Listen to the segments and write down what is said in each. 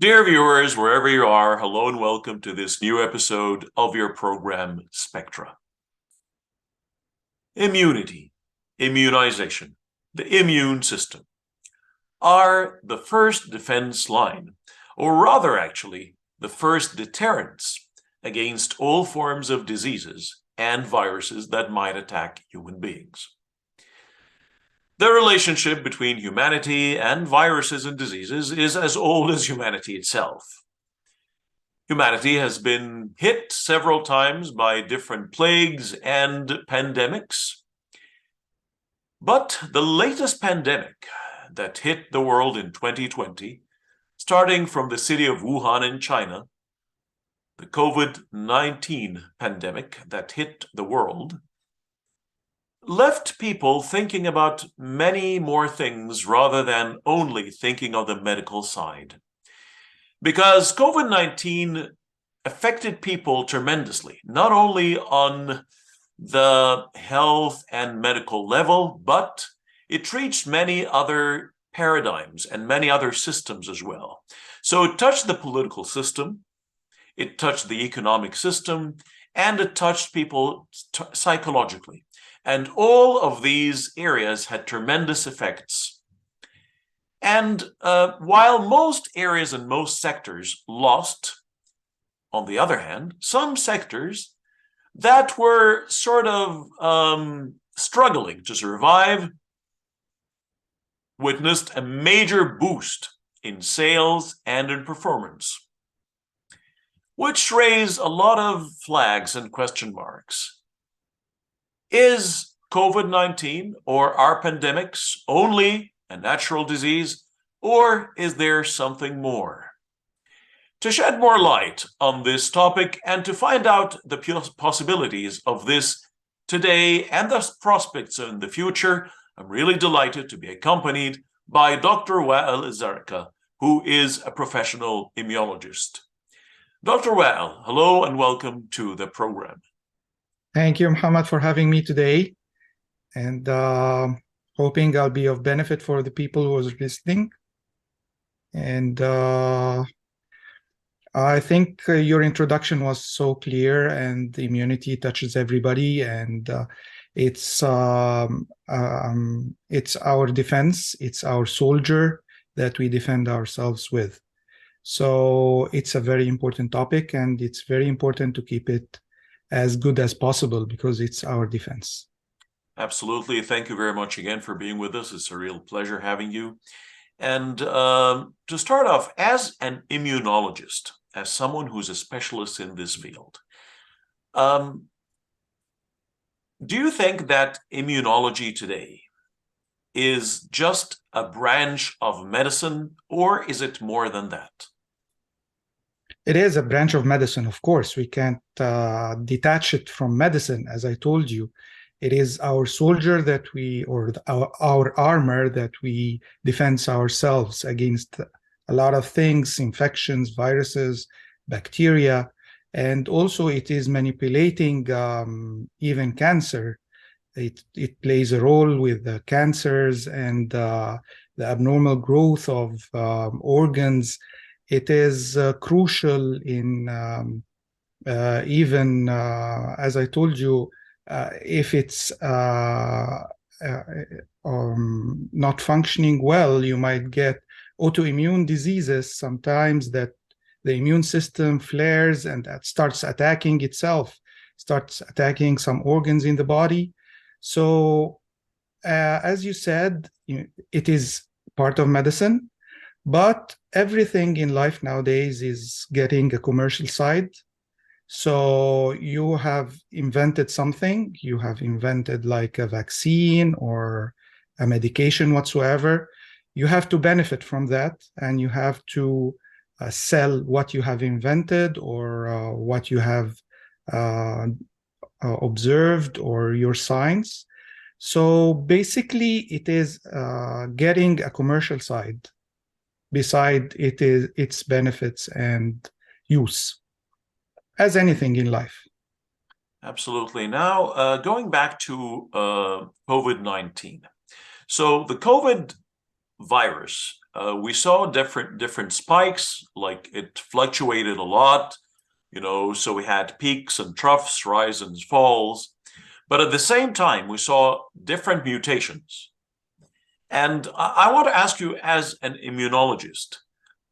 Dear viewers, wherever you are, hello and welcome to this new episode of your program, Spectra. Immunity, immunization, the immune system are the first defense line, or rather actually, the first deterrence against all forms of diseases and viruses that might attack human beings. The relationship between humanity and viruses and diseases is as old as humanity itself. Humanity has been hit several times by different plagues and pandemics. But the latest pandemic that hit the world in 2020, starting from the city of Wuhan in China, the COVID-19 pandemic that hit the world, left people thinking about many more things rather than only thinking of the medical side. Because COVID-19 affected people tremendously, not only on the health and medical level, but it reached many other paradigms and many other systems as well. So it touched the political system, it touched the economic system, and it touched people psychologically. And all of these areas had tremendous effects. And while most areas and most sectors lost, on the other hand, some sectors that were sort of struggling to survive witnessed a major boost in sales and in performance, which raised a lot of flags and question marks. Is COVID-19 or our pandemics only a natural disease, or is there something more? To shed more light on this topic and to find out the possibilities of this today and the prospects in the future, I'm really delighted to be accompanied by Dr. Wael Zarqa, who is a professional immunologist. Dr. Wael, hello and welcome to the program. Thank you, Muhammad, for having me today, and hoping I'll be of benefit for the people who are listening. And I think your introduction was so clear, and immunity touches everybody, and it's our defense, it's our soldier that we defend ourselves with. So it's a very important topic, and it's very important to keep it as good as possible because it's our defense. Absolutely. Thank you very much again for being with us. It's a real pleasure having you. And to start off, as an immunologist, as someone who's a specialist in this field, do you think that immunology today is just a branch of medicine, or is it more than that? It is a branch of medicine, of course. We can't detach it from medicine, as I told you. It is our soldier that our armor that we defend ourselves against a lot of things, infections, viruses, bacteria, and also it is manipulating even cancer. It plays a role with the cancers and the abnormal growth of organs. It is crucial in even, as I told you, if it's not functioning well, you might get autoimmune diseases sometimes that the immune system flares and that starts attacking itself, starts attacking some organs in the body. So, as you said, it is part of medicine. But everything in life nowadays is getting a commercial side. So you have invented something, you have invented like a vaccine or a medication whatsoever. You have to benefit from that, and you have to sell what you have invented or what you have observed or your science. So basically it is getting a commercial side beside its benefits and use, as anything in life. Absolutely. Now, going back to COVID-19. So the COVID virus we saw different spikes, like it fluctuated a lot, so we had peaks and troughs, rise and falls. But at the same time, we saw different mutations. And I want to ask you, as an immunologist,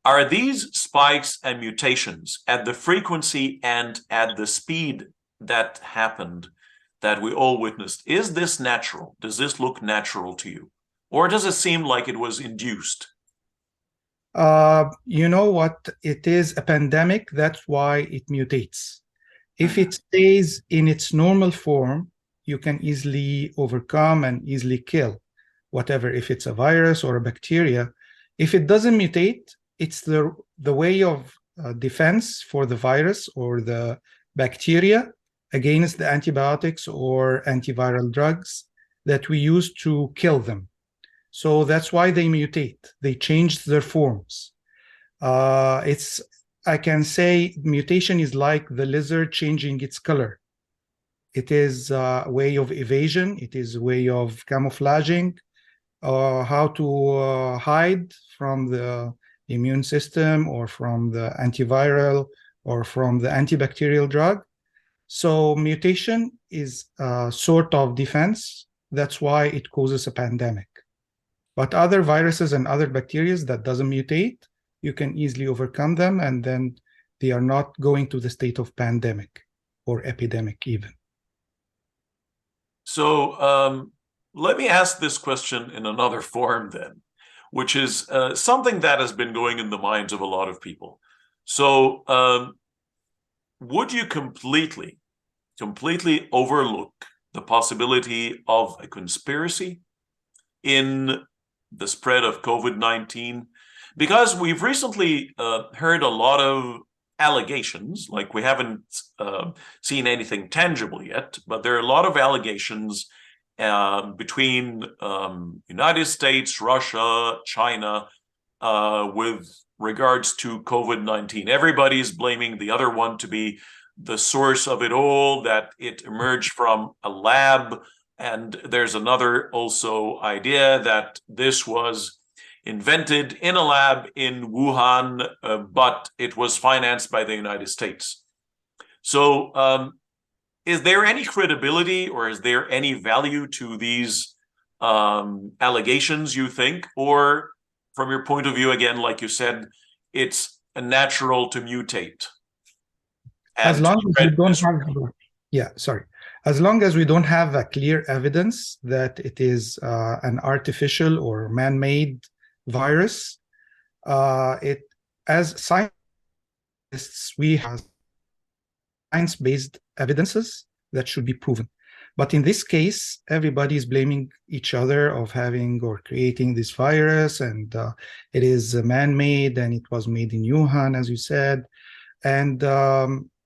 are these spikes and mutations at the frequency and at the speed that happened, that we all witnessed, is this natural? Does this look natural to you? Or does it seem like it was induced? You know what? It is a pandemic. That's why it mutates. If Mhm. it stays in its normal form, you can easily overcome and easily kill whatever, if it's a virus or a bacteria. If it doesn't mutate, it's the way of defense for the virus or the bacteria against the antibiotics or antiviral drugs that we use to kill them. So that's why they mutate. They change their forms. It's I can say mutation is like the lizard changing its color. It is a way of evasion. It is a way of camouflaging, how to hide from the immune system or from the antiviral or from the antibacterial drug. So mutation is a sort of defense. That's why it causes a pandemic. But other viruses and other bacteria that doesn't mutate, you can easily overcome them, and then they are not going to the state of pandemic or epidemic even. So let me ask this question in another form then, which is something that has been going in the minds of a lot of people. So would you completely overlook the possibility of a conspiracy in the spread of COVID-19? Because we've recently heard a lot of allegations, like we haven't seen anything tangible yet, but there are a lot of allegations between United States, Russia, China, with regards to COVID-19. Everybody's blaming the other one to be the source of it all, that it emerged from a lab. And there's another also idea that this was invented in a lab in Wuhan, but it was financed by the United States. So is there any credibility or is there any value to these allegations, you think? Or from your point of view, again, like you said, it's a natural to mutate As and to long as we spread don't this. have, yeah, sorry. As long as we don't have a clear evidence that it is an artificial or man-made virus, it as scientists we have science-based evidences that should be proven. But in this case, everybody is blaming each other of having or creating this virus, and it is man-made, and it was made in Wuhan, as you said, and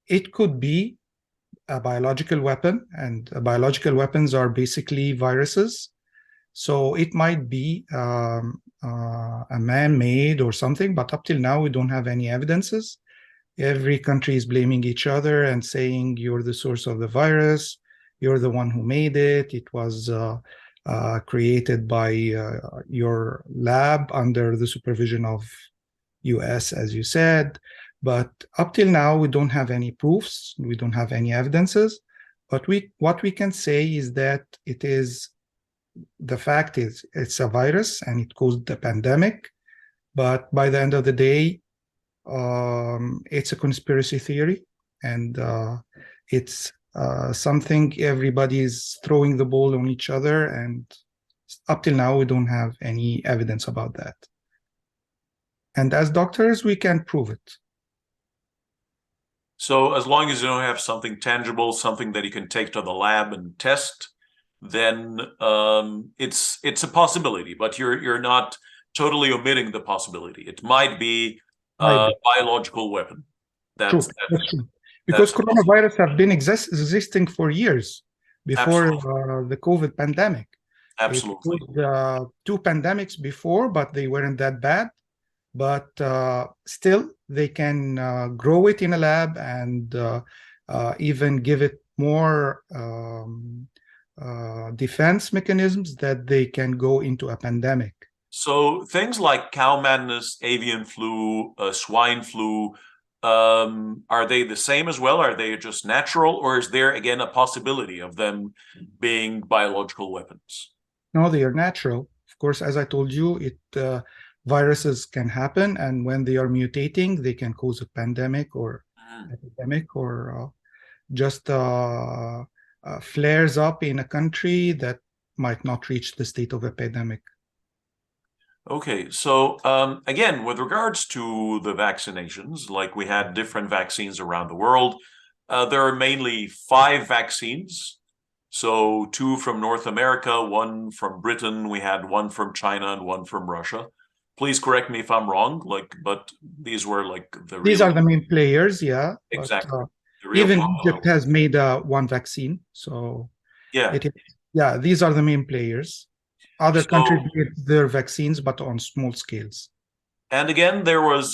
it could be a biological weapon, and biological weapons are basically viruses. So it might be a man-made or something, but up till now we don't have any evidences. Every country is blaming each other and saying you're the source of the virus, you're the one who made it, it was created by your lab under the supervision of US, as you said. But up till now, we don't have any proofs, we don't have any evidences. But what we can say is that it is, the fact is, it's a virus and it caused the pandemic. But by the end of the day, it's a conspiracy theory, and it's something everybody is throwing the ball on each other. And up till now, we don't have any evidence about that. And as doctors, we can prove it. So as long as you don't have something tangible, something that you can take to the lab and test, then it's a possibility, but you're not totally omitting the possibility. It might be a biological weapon. True, That's that's true. Because that's possible. coronavirus have been existing for years before Absolutely. the COVID pandemic. It Absolutely. was two pandemics before, but they weren't that bad. But still, they can grow it in a lab and even give it more defense mechanisms that they can go into a pandemic. So things like cow madness, avian flu, swine flu, are they the same as well? Are they just natural, or is there again a possibility of them being biological weapons? No, they are natural. Of course, as I told you, viruses can happen, and when they are mutating, they can cause a pandemic or Mm. epidemic or just flares up in a country that might not reach the state of epidemic. Okay, so again, with regards to the vaccinations, like we had different vaccines around the world, there are mainly five vaccines. So two from North America, one from Britain, we had one from China and one from Russia. Please correct me if I'm wrong, like, but these were like the These really are the main players, yeah. But exactly the real even popular Egypt ones. has made one vaccine, so Yeah. it is. Yeah, these are the main players. Other countries So made their vaccines, but on small scales. and again, there was,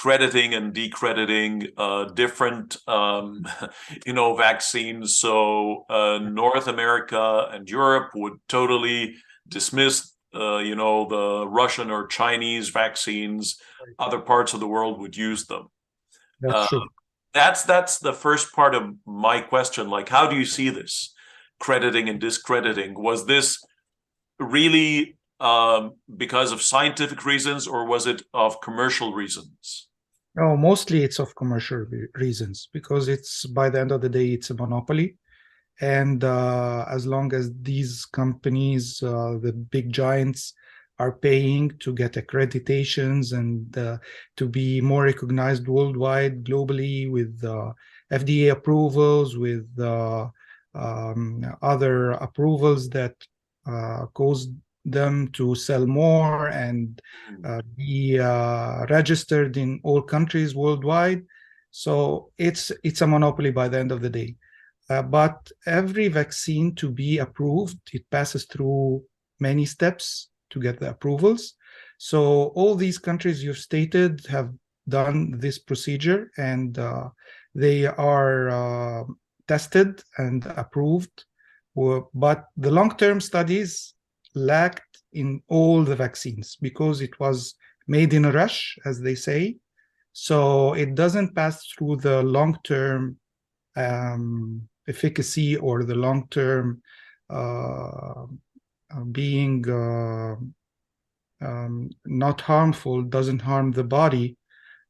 crediting and decrediting different, vaccines. So North America and Europe would totally dismiss, the Russian or Chinese vaccines. Other parts of the world would use them. That's Uh, true. that's the first part of my question. Like, how do you see this crediting and discrediting? Was this really because of scientific reasons, or was it of commercial reasons? No, mostly it's of commercial reasons because it's by the end of the day, it's a monopoly. And as long as these companies, the big giants, are paying to get accreditations and to be more recognized worldwide, globally, with FDA approvals, with other approvals that cause them to sell more and Mm. be registered in all countries worldwide. So it's a monopoly by the end of the day. But every vaccine to be approved, it passes through many steps to get the approvals. So all these countries you've stated have done this procedure, and they are tested and approved. But the long-term studies lacked in all the vaccines because it was made in a rush, as they say. So it doesn't pass through the long-term efficacy or the long-term being not harmful, doesn't harm the body.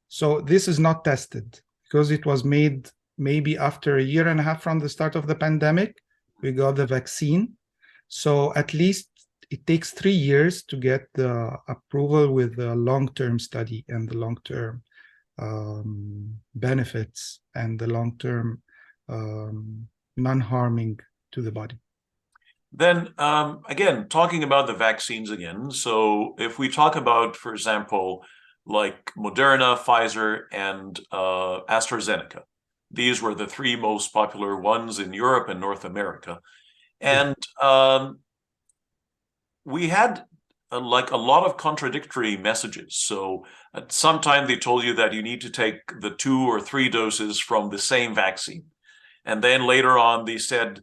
So this is not tested because it was made maybe after a year and a half from the start of the pandemic. We got the vaccine. So at least it takes 3 years to get the approval with the long-term study and the long-term benefits and the long-term non-harming to the body. Then again, talking about the vaccines again. So if we talk about, for example, like Moderna, Pfizer, and AstraZeneca, these were the three most popular ones in Europe and North America. Yeah. And we had like a lot of contradictory messages. So at some time they told you that you need to take the 2 or 3 doses from the same vaccine. And then later on they said,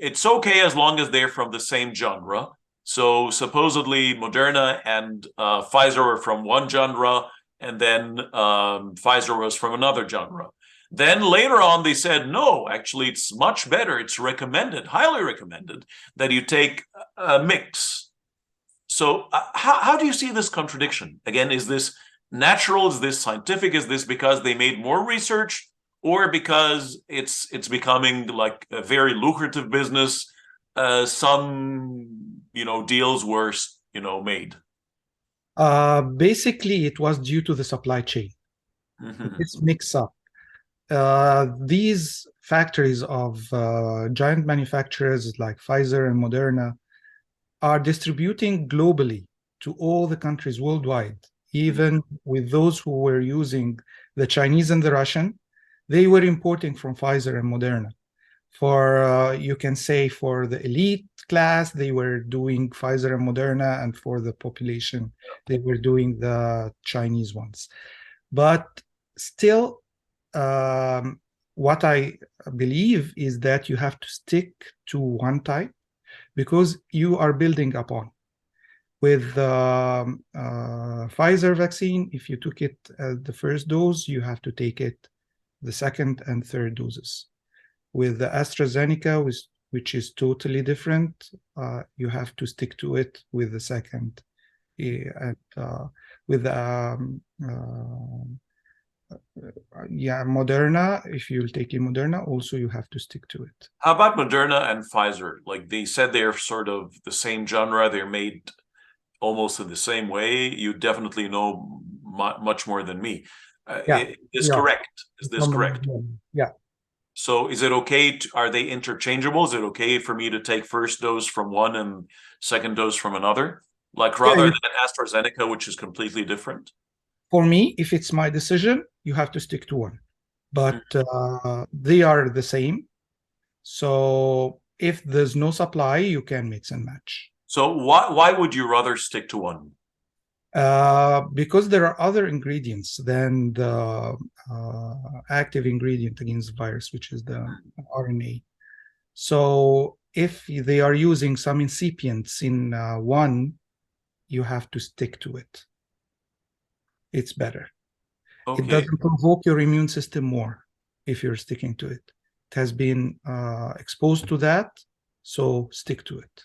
it's okay as long as they're from the same genre. So supposedly Moderna and Pfizer were from one genre, and then Pfizer was from another genre. Then later on, they said, no, actually, it's much better. It's recommended, highly recommended, that you take a mix. So, how do you see this contradiction? Again, is this natural? Is this scientific? Is this because they made more research, or because it's becoming like a very lucrative business? Some deals were made. Basically, it was due to the supply chain. Mm-hmm. This mix up. These factories of giant manufacturers like Pfizer and Moderna are distributing globally to all the countries worldwide, even with those who were using the Chinese and the Russian. They were importing from Pfizer and Moderna. For you can say for the elite class, they were doing Pfizer and Moderna, and for the population, they were doing the Chinese ones. But still, what I believe is that you have to stick to one type. because you are building upon. With the Pfizer vaccine, if you took it the first dose, you have to take it the second and third doses. With the AstraZeneca, which is totally different, you have to stick to it with the second. With Moderna, if you'll take Moderna, also you have to stick to it. How about Moderna and Pfizer? Like they said, they're sort of the same genre. They're made almost in the same way. You definitely know much more than me. Yeah, is this correct? Is this from correct? Yeah. So is it okay? Are they interchangeable? Is it okay for me to take first dose from one and second dose from another? Like rather Yeah, than AstraZeneca, which is completely different? for me, if it's my decision, you have to stick to one. But they are the same. So if there's no supply, you can mix and match. So why would you rather stick to one? Because there are other ingredients than the active ingredient against the virus, which is the RNA. So if they are using some incipients in one, you have to stick to it. It's better. Okay. It doesn't provoke your immune system more if you're sticking to it. It has been exposed to that, so stick to it.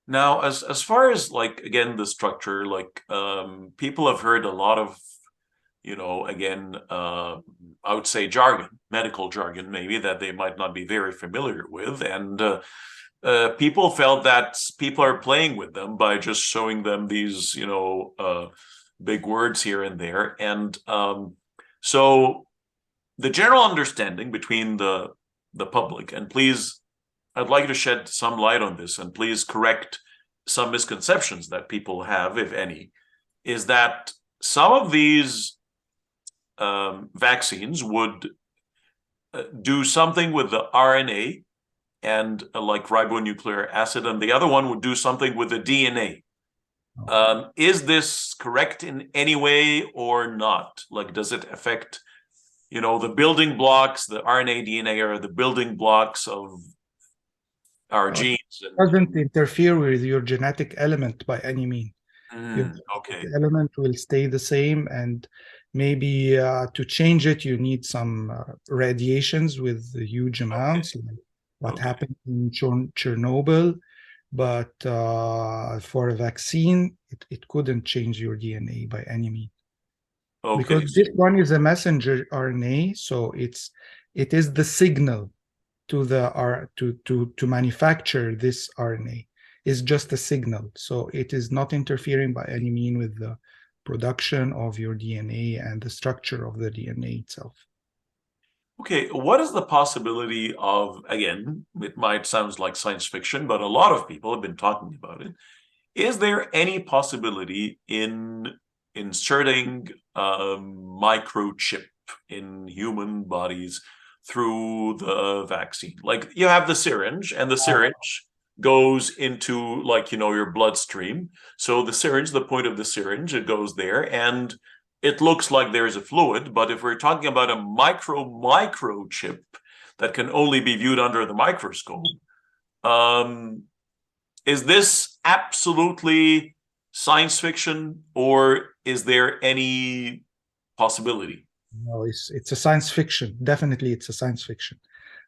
Now, as far as like again the structure, like people have heard a lot of, again, I would say jargon, medical jargon, maybe that they might not be very familiar with, and people felt that people are playing with them by just showing them these, big words here and there, and so the general understanding between the public, and please, I'd like to shed some light on this, and please correct some misconceptions that people have, if any, is that some of these vaccines would do something with the RNA and like ribonucleic acid, and the other one would do something with the DNA. Is this correct in any way or not? Like, does it affect, the building blocks? The RNA, DNA are the building blocks of our genes. It doesn't interfere with your genetic element by any means. Your Okay. element will stay the same, and maybe to change it, you need some radiations with huge amounts, like what happened in Chernobyl. But for a vaccine, it couldn't change your DNA by any means. Okay. Because this one is a messenger RNA, so it is the signal to the to manufacture this RNA. Is just a signal, so it is not interfering by any means with the production of your DNA and the structure of the DNA itself. Okay, what is the possibility of, again, it might sound like science fiction, but a lot of people have been talking about it. Is there any possibility in inserting a microchip in human bodies through the vaccine? Like you have the syringe, and the syringe goes into, like, your bloodstream. So the syringe, the point of the syringe, it goes there, and it looks like there's a fluid. But if we're talking about a microchip that can only be viewed under the microscope, is this absolutely science fiction, or is there any possibility? No, it's a science fiction. Definitely, it's a science fiction.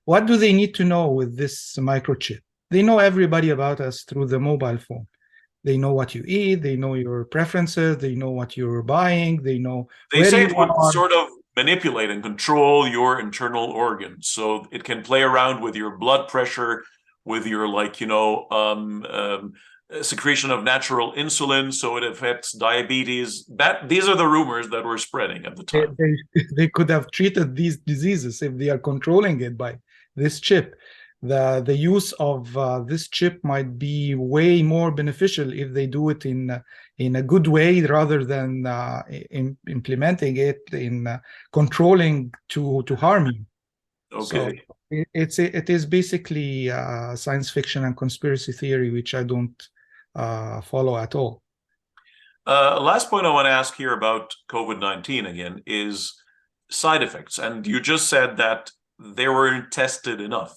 What do they need to know with this microchip? They know everybody about us through the mobile phone. They know what you eat. They know your preferences. They know what you're buying. They know They where say you it would are. sort of manipulate and control your internal organs. So it can play around with your blood pressure, with your, like, secretion of natural insulin. So it affects diabetes. These are the rumors that were spreading at the time. They could have treated these diseases if they are controlling it by this chip. The use of this chip might be way more beneficial if they do it in a good way rather than implementing it in controlling to harm you. So Okay. it is basically science fiction and conspiracy theory, which I don't follow at all. Last point I want to ask here about COVID-19 again is side effects. And you just said that they weren't tested enough.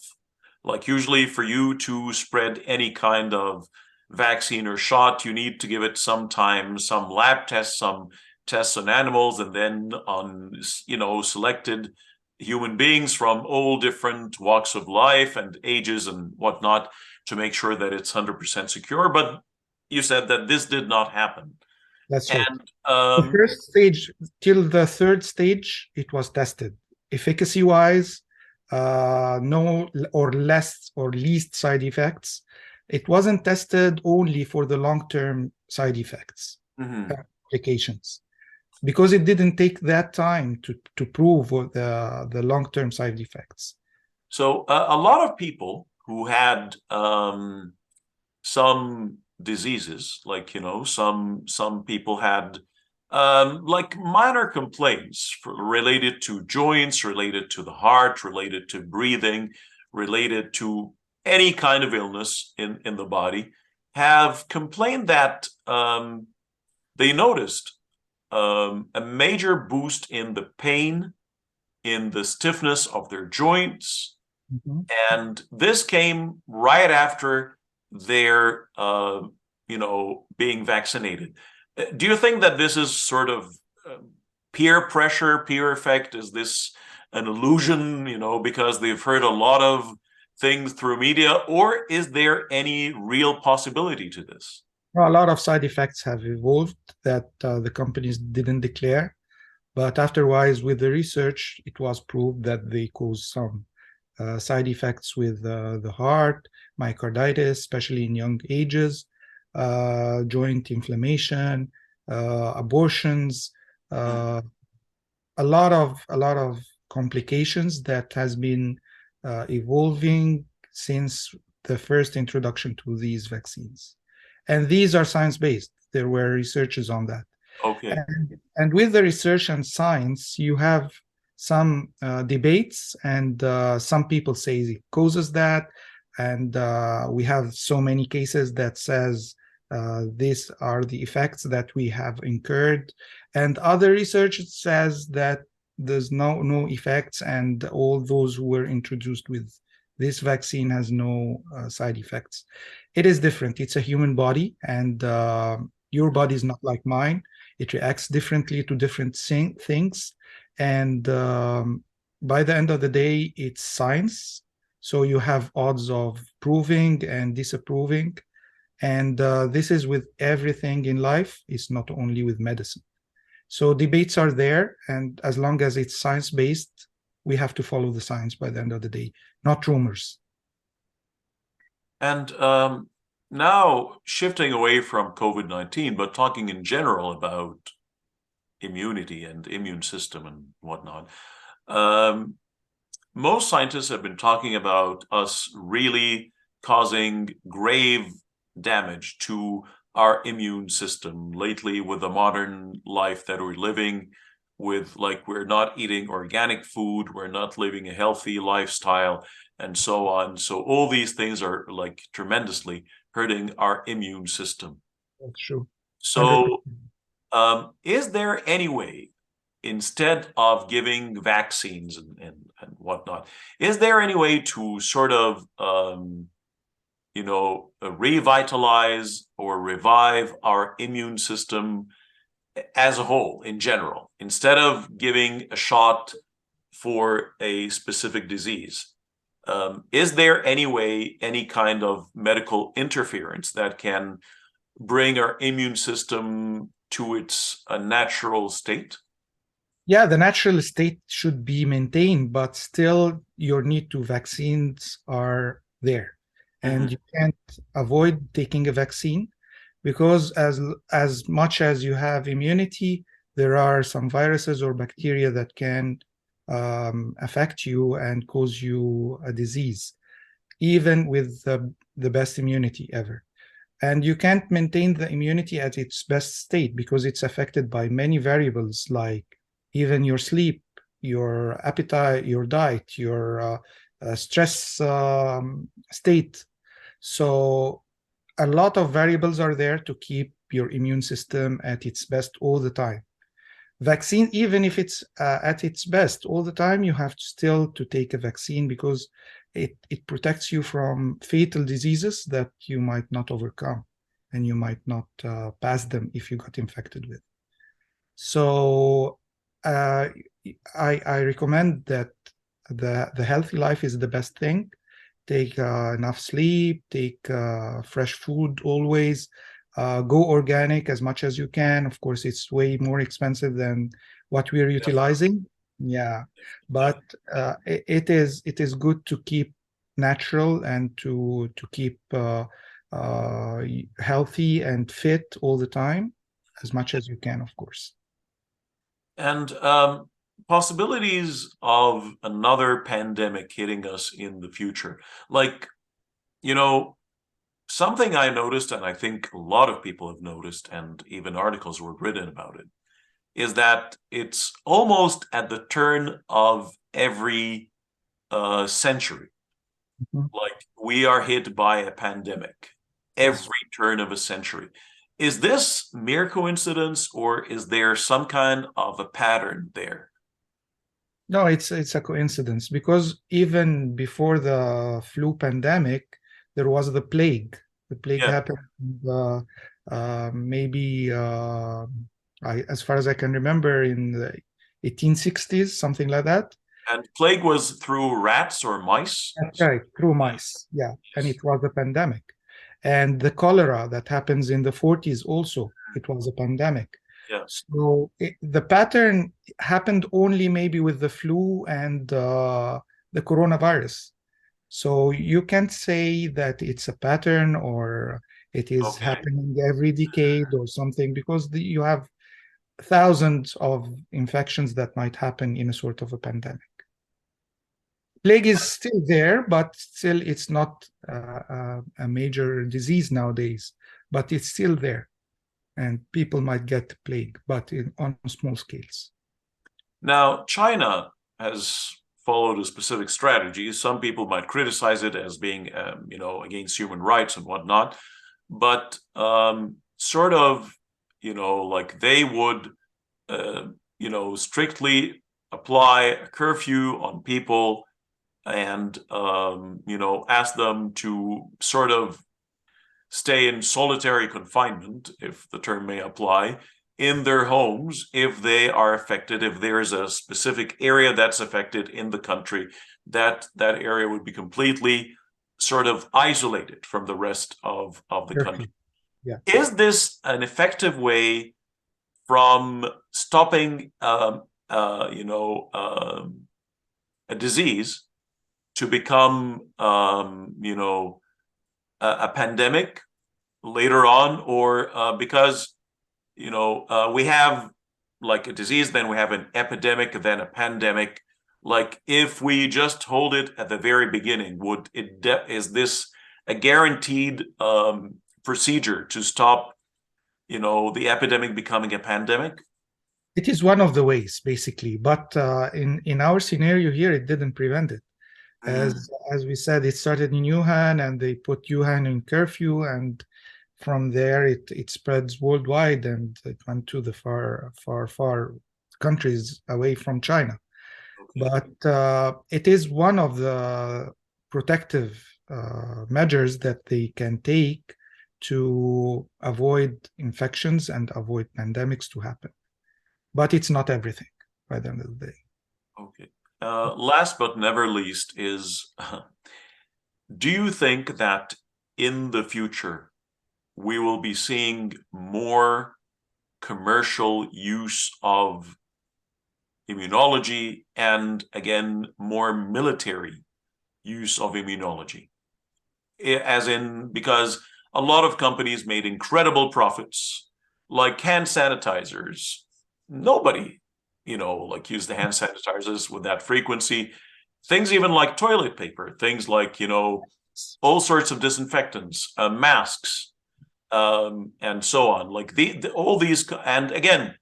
Like usually for you to spread any kind of vaccine or shot, you need to give it some time, some lab tests, some tests on animals, and then on, selected human beings from all different walks of life and ages and whatnot to make sure that it's 100% secure. But you said that this did not happen. That's right. And The first stage till the third stage, it was tested. Efficacy-wise, no or less or least side effects. It wasn't tested only for the long-term side effects, applications, because it didn't take that time to prove the long-term side effects. So a lot of people who had some diseases, like some people had like minor complaints related to joints, related to the heart, related to breathing, related to any kind of illness in the body, have complained that they noticed a major boost in the pain, in the stiffness of their joints. Mm-hmm. And this came right after their, being vaccinated. Do you think that this is sort of peer pressure, peer effect? Is this an illusion, because they've heard a lot of things through media, or is there any real possibility to this? Well, a lot of side effects have evolved that the companies didn't declare, but afterwards, with the research, it was proved that they cause some side effects with the heart, myocarditis, especially in young ages, joint inflammation, abortions, a lot of complications that has been evolving since the first introduction to these vaccines. And these are science-based. There were researches on that. Okay. And with the research and science, you have some debates, and some people say it causes that. And we have so many cases that says these are the effects that we have incurred. And other research says that there's no effects, and all those who were introduced with this vaccine has no side effects. It is different. It's a human body, and your body is not like mine. It reacts differently to different things. And by the end of the day, it's science. So you have odds of proving and disapproving. And this is with everything in life. It's not only with medicine. So debates are there. And as long as it's science-based, we have to follow the science by the end of the day, not rumors. And now shifting away from COVID-19, but talking in general about immunity and immune system and whatnot. Most scientists have been talking about us really causing grave damage to our immune system lately with the modern life that we're living with, like we're not eating organic food, we're not living a healthy lifestyle, and so on. So all these things are like tremendously hurting our immune system. That's true. So is there any way, instead of giving vaccines and whatnot, is there any way to sort of, revitalize or revive our immune system as a whole in general, instead of giving a shot for a specific disease? Is there any way, any kind of medical interference that can bring our immune system to its natural state? Yeah, the natural state should be maintained, but still your need to vaccines are there. And you can't avoid taking a vaccine, because as much as you have immunity, there are some viruses or bacteria that can affect you and cause you a disease, even with the best immunity ever. And you can't maintain the immunity at its best state because it's affected by many variables, like even your sleep, your appetite, your diet, your stress state. So a lot of variables are there to keep your immune system at its best all the time. Vaccine, even if it's at its best all the time, you have still to take a vaccine, because it protects you from fatal diseases that you might not overcome and you might not pass them if you got infected with. So uh, I recommend that the healthy life is the best thing. Take enough sleep, take fresh food always, go organic as much as you can. Of course, it's way more expensive than what we're utilizing. Yeah, but it is good to keep natural and to keep healthy and fit all the time, as much as you can, of course. And possibilities of another pandemic hitting us in the future. Like, you know, something I noticed, and I think a lot of people have noticed, and even articles were written about it, is that it's almost at the turn of every century. Mhm. Like we are hit by a pandemic Yes. every turn of a century. Is this mere coincidence, or is there some kind of a pattern there? No, it's a coincidence because even before the flu pandemic, there was the plague. The plague Yeah. happened maybe as far as I can remember in the 1860s, something like that. And plague was through rats or mice? That's right, through mice. Yeah, and Yes. it was a pandemic. And the cholera that happens in the 40s also, it was a pandemic. Yeah. So the pattern happened only maybe with the flu and the coronavirus. So you can't say that it's a pattern or it is Okay. happening every decade or something because you have thousands of infections that might happen in a sort of a pandemic. Plague is still there, but still it's not a major disease nowadays, but it's still there. And people might get plague, but on small scales. Now, China has followed a specific strategy. Some people might criticize it as being, against human rights and whatnot, but sort of, like they would, strictly apply a curfew on people and, ask them to sort of stay in solitary confinement, if the term may apply, in their homes if they are affected, if there is a specific area that's affected in the country, that area would be completely sort of isolated from the rest of the country. Turkey. Yeah. Is this an effective way from stopping a disease to become a pandemic later on, or because we have like a disease, then we have an epidemic, then a pandemic. Like if we just hold it at the very beginning, is this a guaranteed procedure to stop the epidemic becoming a pandemic? It is one of the ways, basically, but in our scenario here, it didn't prevent it. Mm, As we said, it started in Wuhan, and they put Wuhan in curfew, and from there it spreads worldwide, and it went to the far countries away from China. okay. But it is one of the protective measures that they can take to avoid infections and avoid pandemics to happen. But it's not everything by the end of the day. Okay. Last but never least is, do you think that in the future we will be seeing more commercial use of immunology and again more military use of immunology? As in, because a lot of companies made incredible profits, like hand sanitizers. Nobody, like use the hand sanitizers with that frequency. Things even like toilet paper, things like, all sorts of disinfectants, masks, and so on. Like all these, and again,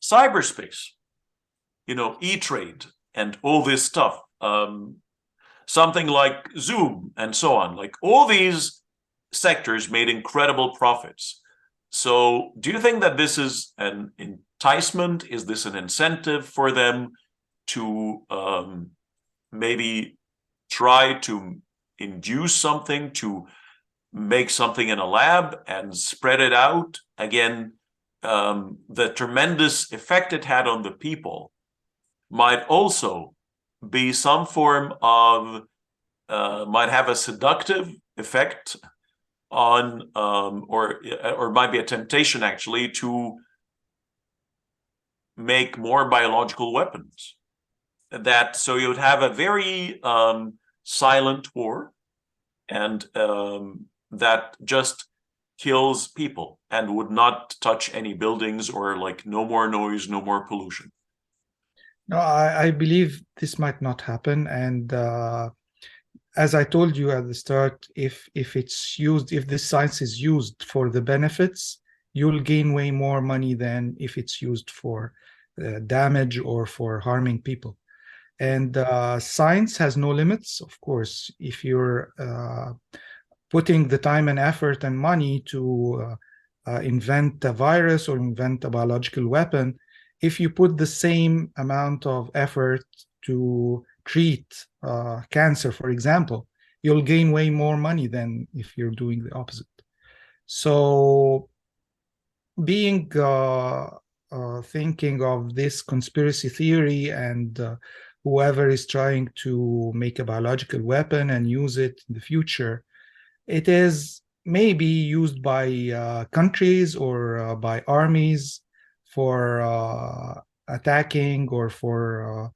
cyberspace, e-trade and all this stuff. Something like Zoom and so on. Like all these sectors made incredible profits. So, do you think that this is an enticement? Is this an incentive for them to maybe try to induce something, to make something in a lab and spread it out. Again, the tremendous effect it had on the people might also be some form of, might have a seductive effect on, or might be a temptation actually to make more biological weapons. That so you would have a very silent war, and that just kills people and would not touch any buildings, or like no more noise, no more pollution. No, I believe this might not happen. And as I told you at the start, if it's used, if this science is used for the benefits, you'll gain way more money than if it's used for damage or for harming people. And science has no limits, of course. If you're putting the time and effort and money to invent a virus or invent a biological weapon, if you put the same amount of effort to treat cancer, for example, you'll gain way more money than if you're doing the opposite. So being thinking of this conspiracy theory, and whoever is trying to make a biological weapon and use it in the future, it is maybe used by countries or by armies for attacking, or for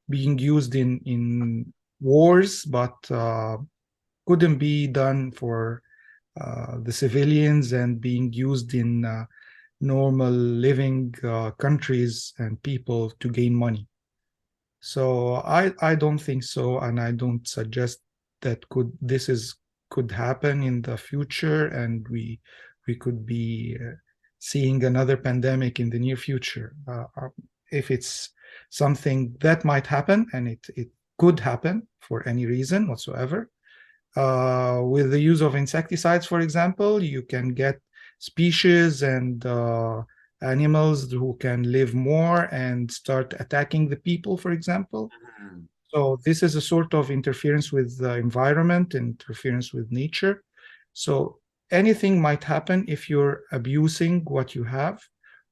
being used in wars, but couldn't be done for the civilians and being used in normal living countries and people to gain money. So I don't think so, and I don't suggest that could happen in the future, and we could be seeing another pandemic in the near future. If it's something that might happen, and it could happen for any reason whatsoever, with the use of insecticides, for example, you can get species and animals who can live more and start attacking the people, for example. Mm. So this is a sort of interference with the environment, interference with nature. So anything might happen if you're abusing what you have,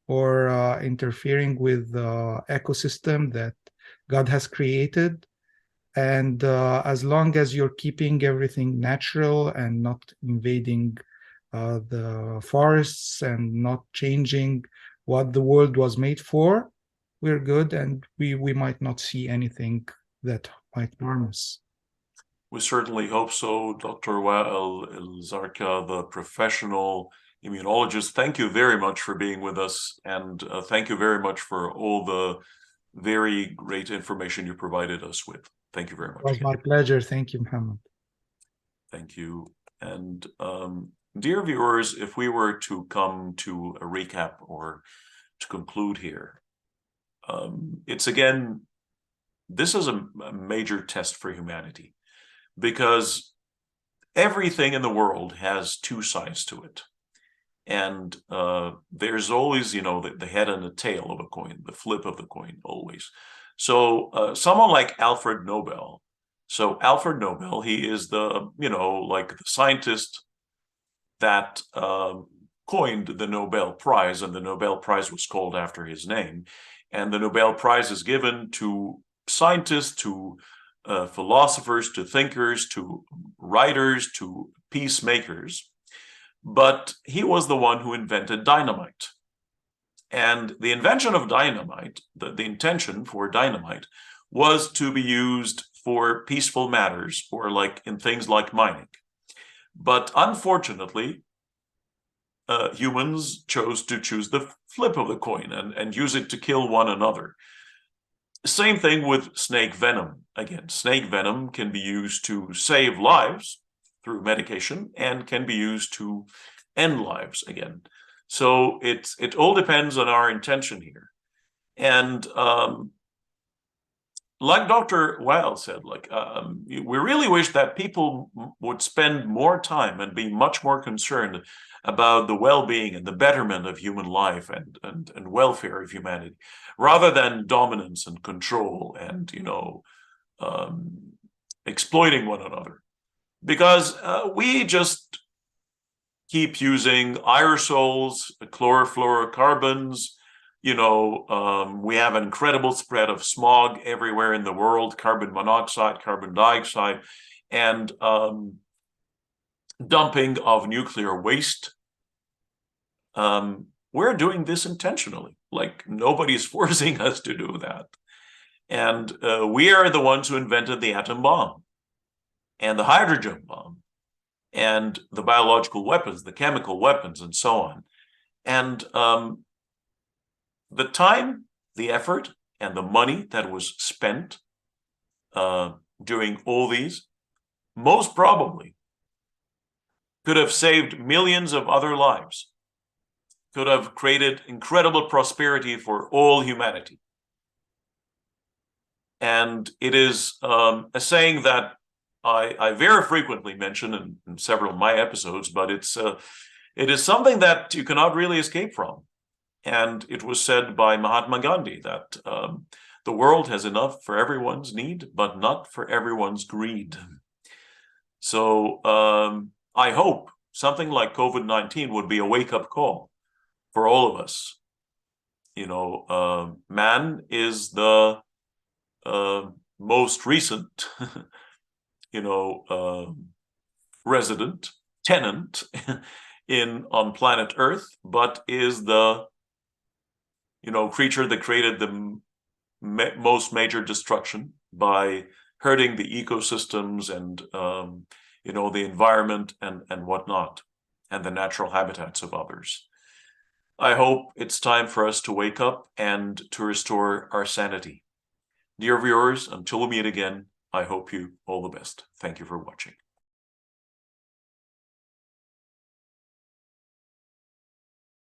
or interfering with the ecosystem that God has created. And as long as you're keeping everything natural and not invading the forests and not changing what the world was made for, we're good, and we might not see anything that might harm us. We certainly hope so, Dr. Wael El-Zarqa, the professional immunologist. Thank you very much for being with us, and thank you very much for all the very great information you provided us with. Thank you very much. It was my pleasure. Thank you, Muhammad. Thank you. And dear viewers, if we were to come to a recap or to conclude here, it's again, this is a major test for humanity, because everything in the world has two sides to it. And there's always, the head and the tail of a coin, the flip of the coin, always. So someone like Alfred Nobel. So Alfred Nobel, he is the, like the scientist that coined the Nobel Prize, and the Nobel Prize was called after his name. And the Nobel Prize is given to scientists, to philosophers, to thinkers, to writers, to peacemakers. But he was the one who invented dynamite. And the invention of dynamite, the intention for dynamite, was to be used for peaceful matters, or like in things like mining. But unfortunately, humans chose to choose the flip of the coin and use it to kill one another. Same thing with snake venom. Again, snake venom can be used to save lives through medication, and can be used to end lives again. So it all depends on our intention here. And like Dr. Weil said, we really wish that people would spend more time and be much more concerned about the well-being and the betterment of human life and welfare of humanity, rather than dominance and control and, exploiting one another, because we just keep using aerosols, chlorofluorocarbons. We have an incredible spread of smog everywhere in the world, carbon monoxide, carbon dioxide, and dumping of nuclear waste. We're doing this intentionally. Like, nobody's forcing us to do that. And we are the ones who invented the atom bomb and the hydrogen bomb and the biological weapons, the chemical weapons, and so on. And the time, the effort, and the money that was spent doing all these most probably could have saved millions of other lives, could have created incredible prosperity for all humanity. And it is a saying that I very frequently mention in several of my episodes, but it is something that you cannot really escape from. And it was said by Mahatma Gandhi that the world has enough for everyone's need, but not for everyone's greed. So I hope something like COVID-19 would be a wake-up call for all of us. Man is the most recent, resident, tenant on planet Earth, but is the creature that created the most major destruction by hurting the ecosystems and the environment and whatnot, and the natural habitats of others. I hope it's time for us to wake up and to restore our sanity. Dear viewers, until we meet again, I hope you all the best. Thank you for watching.